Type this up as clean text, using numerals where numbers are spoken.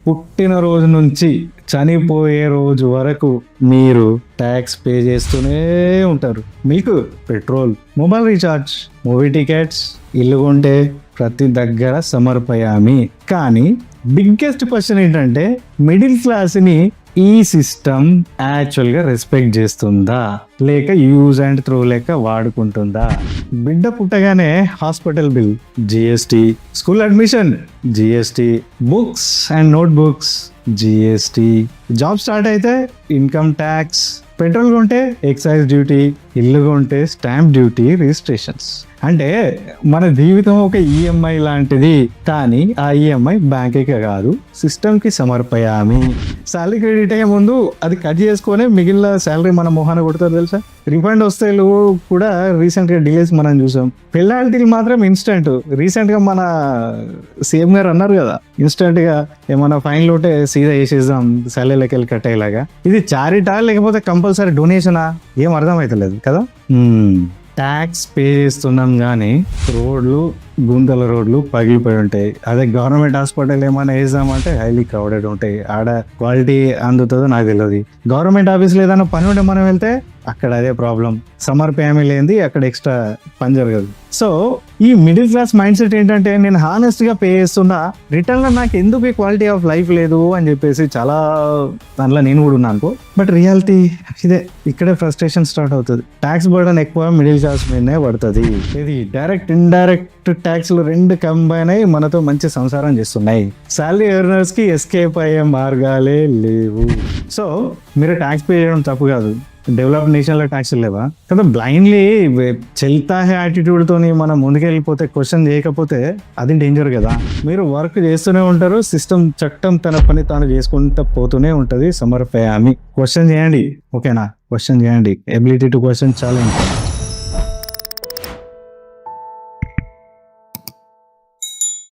పుట్టిన రోజు నుంచి చనిపోయే రోజు వరకు మీరు ట్యాక్స్ పే చేస్తూనే ఉంటారు. మీకు petrol, mobile recharge, movie tickets, ఇల్లు కొంటే ప్రతి దగ్గర సమర్పయామి. కానీ బిగ్గెస్ట్ క్వశ్చన్ ఏంటంటే మిడిల్ క్లాస్ని ఈ సిస్టమ్ యాక్చువల్గా రెస్పెక్ట్ చేస్తుందా లేక యూజ్ అండ్ త్రో లేక వాడుకుంటుందా? బిడ్డ పుట్టగానే hospital bill GST, school admission GST, books and note books GST, job start అయితే ఇన్కమ్ ట్యాక్స్, పెట్రోల్ కొంటే ఎక్సైజ్ డ్యూటీ, ఇల్లు కొంటే స్టాంప్ డ్యూటీ, రిజిస్ట్రేషన్స్. అంటే మన జీవితం ఒక ఈఎంఐ లాంటిది. కానీ ఆ ఈఎంఐ బ్యాంక్కి కాదు, సిస్టమ్కి సమర్పయామి. శాలరీ క్రెడిట్ అయ్యే ముందు అది కట్ చేసుకొని మిగిలిన శాలరీ మన మొహాన్ని కొడతారు తెలుసా. రిఫండ్ వస్తే కూడా రీసెంట్గా డిలేస్ మనం చూసాం. పెనాల్టీలు మాత్రం ఇన్స్టెంట్. రీసెంట్గా మన సీఎం గారు అన్నారు కదా, ఇన్స్టెంట్గా ఏమైనా ఫైన్లు ఉంటే సీదా వేసేద్దాం శాలరీలోకి వెళ్ళి కట్ అయ్యేలాగా. ఇది చారిటా లేకపోతే కంపల్సరీ డొనేషనా ఏం అర్థమవుతలేదు కదా. ట్యాక్స్ పే చేస్తున్నాం కానీ రోడ్లు, గుంతల రోడ్లు పగిలిపోయి ఉంటాయి. అదే గవర్నమెంట్ హాస్పిటల్ ఏమైనా వేసామంటే హైలీ క్రౌడెడ్ ఉంటాయి. ఆడ క్వాలిటీ అందుతుందో నాకు తెలియదు. గవర్నమెంట్ ఆఫీస్లో ఏదైనా పని ఉంటే మనం వెళ్తే అక్కడ అదే ప్రాబ్లం. సమ్మర్ పేమెంట్ లేనిది అక్కడ ఎక్స్ట్రా పని జరగదు. సో ఈ మిడిల్ క్లాస్ మైండ్ సెట్ ఏంటంటే నేను హానెస్ట్గా పే చేస్తున్నా, రిటర్న్లో నాకు ఎందుకు ఈ క్వాలిటీ ఆఫ్ లైఫ్ లేదు అని చెప్పేసి చాలా దాంట్లో నేను కూడా ఉన్నాను. బట్ రియాలిటీ ఇదే. ఇక్కడే ఫ్రస్ట్రేషన్ స్టార్ట్ అవుతుంది. ట్యాక్స్ బర్డన్ ఎక్కువ మిడిల్ క్లాస్ మీదనే పడుతుంది. ఇది డైరెక్ట్ ఇండైరెక్ట్ ట్యాక్స్లు రెండు కంబైన్ అయ్యి మనతో మంచి సంసారం చేస్తున్నాయి. శాలరీ ఎర్నర్స్కి ఎస్కేప్ అయ్యే మార్గాలే లేవు. సో మీరు ట్యాక్స్ పే చేయడం తప్పు కాదు. డెవలప్డ్ నేషన్లో ట్యాక్స్ లేవా కదా. బ్లైండ్లీ చెల్తా యాటిట్యూడ్తో మనం ముందుకెళ్ళిపోతే, క్వశ్చన్ చేయకపోతే అది డేంజర్ కదా. మీరు వర్క్ చేస్తూనే ఉంటారు, సిస్టమ్ చట్టం తన పని తాను చేసుకుంటూ పోతూనే ఉంటుంది. సమర్పయామి. క్వశ్చన్ చేయండి, ఓకేనా? క్వశ్చన్ చేయండి. ఎబిలిటీ టు క్వశ్చన్ చాలా ఇంపార్టెంట్.